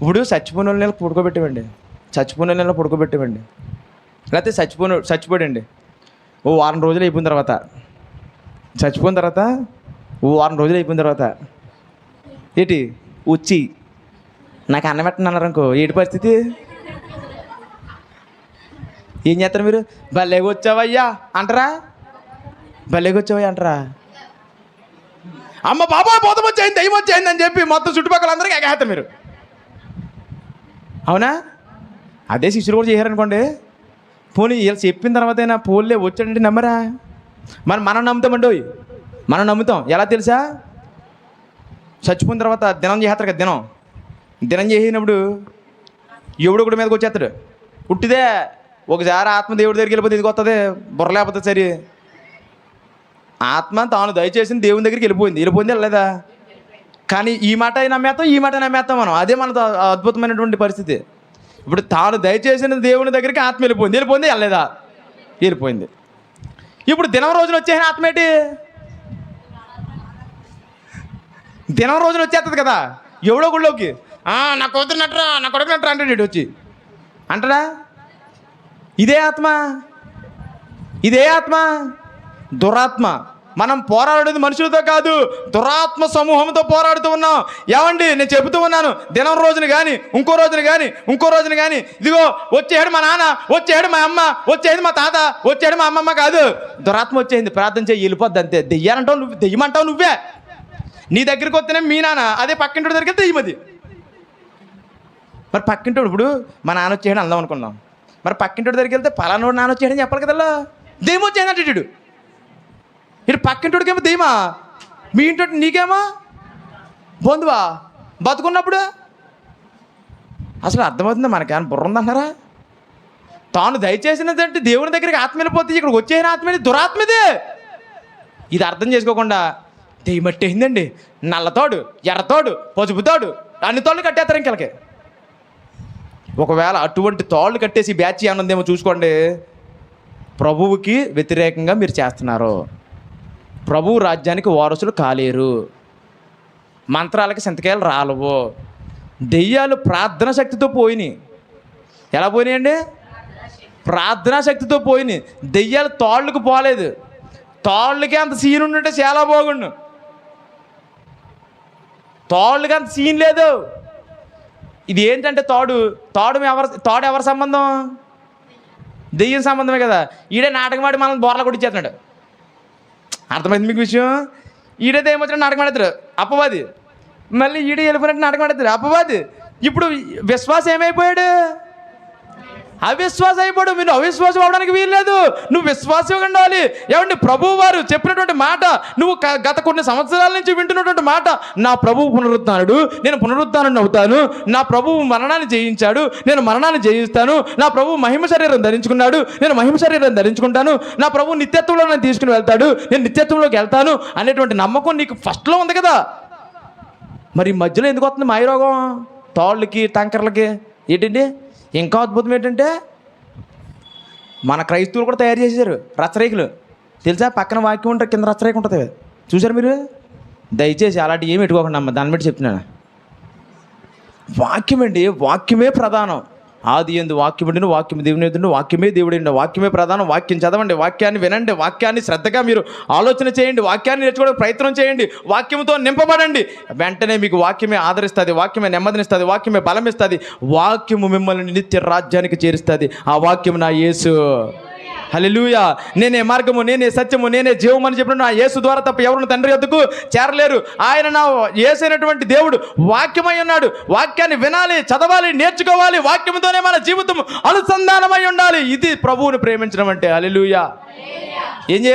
ఇప్పుడు చచ్చిపోయిన వాళ్ళని పడుకోబెట్టేవండి, లేకపోతే చచ్చిపోయాడండి ఓ వారం రోజులు అయిపోయిన తర్వాత, ఏంటి వచ్చి నాకు అన్నం పెట్టండి అన్నారు అనుకో, ఏంటి పరిస్థితి? ఏం చేస్తారు మీరు? భలేగా వచ్చావయ్యా అంటారా? అమ్మ బాబాయ్ భూతం వచ్చేయింది, దయ్యం వచ్చేయింది అని చెప్పి మొత్తం చుట్టుపక్కల అందరికీ ఎగేస్తారు మీరు, అవునా? అదే శిష్యులు కూడా చేశారనుకోండి. పోనీ వీళ్ళు చెప్పిన తర్వాత అయినా పోలే వచ్చాడంటే నమ్మరా? మనం నమ్ముతాం. ఎలా తెలుసా? చచ్చిపోయిన తర్వాత దినం చేస్తారు కదా, దినం చేసినప్పుడు ఎవడు కూడా మీదకి వచ్చేస్తాడు. పుట్టిదే ఒకసారి ఆత్మ దేవుడి దగ్గరికి వెళ్ళిపోతే ఇది వస్తుంది, బుర్ర లేకపోతే సరే. ఆత్మ తాను దయచేసిన దేవుని దగ్గరికి వెళ్ళిపోయింది లేదా? కానీ ఈ మాట నమ్మేస్తాం మనం. అదే మన అద్భుతమైనటువంటి పరిస్థితి. ఇప్పుడు తాను దయచేసిన దేవుని దగ్గరికి ఆత్మ వెళ్ళిపోయింది వెళ్ళలేదా? వెళ్ళిపోయింది. ఇప్పుడు దినం రోజున వచ్చేసిన ఆత్మ ఏంటి? దినం రోజున వచ్చేస్తుంది కదా ఎవడో గుళ్ళోకి, నా కూతురునట్రా, నా కొడుకునట్రా అంటే వచ్చి అంటారా? ఇదే ఆత్మ దురాత్మ. మనం పోరాడేది మనుషులతో కాదు, దురాత్మ సమూహంతో పోరాడుతూ ఉన్నాం. ఏమండి, నేను చెబుతూ ఉన్నాను, దినం రోజున కానీ ఇంకో రోజున కానీ ఇదిగో వచ్చేడు మా నాన్న, వచ్చేడు మా అమ్మ, వచ్చేది మా తాత, వచ్చేడు మా అమ్మమ్మ కాదు, దురాత్మ వచ్చేసింది, ప్రార్థన చేయి, వెళ్ళిపోద్ది అంతే. దెయ్యమంటావు నువ్వే. నీ దగ్గరికి వస్తేనే మీ నాన్న, అదే పక్కింటి దగ్గరికి దెయ్యం అది. మరి పక్కింటోడు, ఇప్పుడు మా నాన్న వచ్చేయడం అందాం అనుకున్నాం, మరి పక్కింటోడి దగ్గరికి వెళ్తే పలానోడు నాన్న వచ్చేయడం చెప్పాలి కదా, దెయ్యం వచ్చేయండి అంటే ఇటు పక్కింటోడికేమో దెయ్యమా, మీ ఇంటి నీకేమో బంధువా బతుకున్నప్పుడు. అసలు అర్థమవుతుందా? మనకేమైనా బుర్ర ఉందన్నారా? తాను దయచేసినదంటే దేవుని దగ్గరికి ఆత్మ వెళ్ళిపోతే ఇక్కడికి వచ్చేసిన ఆత్మది దురాత్మదే. ఇది అర్థం చేసుకోకుండా దెయ్యం పట్టేసిందండి, నల్లతోడు, ఎర్రతోడు, పసుపుతోడు, అన్ని తోళ్ళు కట్టేస్తారు ఇంకెళ్ళకి. ఒకవేళ అటువంటి తాళ్ళు కట్టేసి బ్యాచ్ అన్నదేమో చూసుకోండి, ప్రభువుకి వ్యతిరేకంగా మీరు చేస్తున్నారు. ప్రభువు రాజ్యానికి వారసులు కాలేరు. మంత్రాలకి సంతకాయలు రాలవు. దెయ్యాలు ప్రార్థన శక్తితో పోయినాయి. ఎలా పోయినాయండి? ప్రార్థనా శక్తితో పోయినాయి. దెయ్యాలు తాళ్ళకు పోలేదు. తాళ్ళకి అంత సీన్ ఉంటే చాలా బాగుండు. తాళ్ళకి అంత సీన్ లేదు. ఇది ఏంటంటే తాడు ఎవరి సంబంధం? దెయ్యం సంబంధమే కదా. ఈడే నాటకం ఆడి మనల్ని బోర్ల కొట్టించేస్తున్నాడు. అర్థమైంది మీకు విషయం? ఈడే దెయ్యం వచ్చినట్టు నాటకం ఆడతారు అపవాది, మళ్ళీ ఈడే వెళ్ళిపోయినట్టు నాటకం ఆడతారు అపవాది. ఇప్పుడు విశ్వాసం ఏమైపోయాడు? అవిశ్వాసం అయిపోయాడు. మీరు అవిశ్వాసం అవడానికి వీల్లేదు, నువ్వు విశ్వాసంగా ఉండాలి. ఏమండి, ప్రభువు వారు చెప్పినటువంటి మాట, నువ్వు గత కొన్ని సంవత్సరాల నుంచి వింటున్నటువంటి మాట, నా ప్రభువు పునరుత్థానుడు, నేను పునరుత్థానుడిని అవుతాను, నా ప్రభువు మరణాన్ని జయించాడు, నేను మరణాన్ని జయిస్తాను, నా ప్రభువు మహిమ శరీరం ధరించుకున్నాడు, నేను మహిమ శరీరం ధరించుకుంటాను, నా ప్రభువు నిత్యత్వంలో నన్ను తీసుకుని వెళ్తాడు, నేను నిత్యత్వంలోకి వెళ్తాను అనేటువంటి నమ్మకం నీకు ఫస్ట్లో ఉంది కదా. మరి మధ్యలో ఎందుకు వస్తుంది మాయరోగం? తాళ్ళకి టంకర్లకి ఏంటండి? ఇంకా అద్భుతం ఏంటంటే, మన క్రైస్తవులు కూడా తయారు చేసేసారు రచ్చరేకులు. తెలుసా? పక్కన వాక్యం ఉంటుంది, కింద రచ్చరేకు ఉంటుంది. చూసారు మీరు? దయచేసి అలాంటి ఏమి పెట్టుకోకుండా అమ్మ, దాన్ని బట్టి చెప్తున్నాను. వాక్యం అండి, వాక్యమే ప్రధానం. ఆది యందు వాక్యం ఉండును, వాక్యం దేవుని యందు, వాక్యమే దేవుడు, వాక్యమే ప్రధానం. వాక్యం చదవండి, వాక్యాన్ని వినండి, వాక్యాన్ని శ్రద్ధగా మీరు ఆలోచన చేయండి, వాక్యాన్ని నేర్చుకోవడానికి ప్రయత్నం చేయండి, వాక్యంతో నింపబడండి. వెంటనే మీకు వాక్యమే ఆదరిస్తుంది, వాక్యమే నెమ్మదినిస్తుంది, వాక్యమే బలమిస్తుంది, వాక్యము మిమ్మల్ని నిత్య రాజ్యానికి చేరుస్తుంది. ఆ వాక్యం నా యేసు. హల్లెలూయా. నేనే మార్గము, నేనే సత్యము, నేనే జీవము అని చెప్పిన నా యేసు ద్వారా తప్ప ఎవరు తండ్రి వద్దకు చేరలేరు. ఆయన నా యేసు అయినటువంటి దేవుడు వాక్యమై ఉన్నాడు. వాక్యాన్ని వినాలి, చదవాలి, నేర్చుకోవాలి. వాక్యంతోనే మన జీవితం అనుసంధానమై ఉండాలి. ఇది ప్రభువుని ప్రేమించడం అంటే. హల్లెలూయా. ఏం చేయాలి?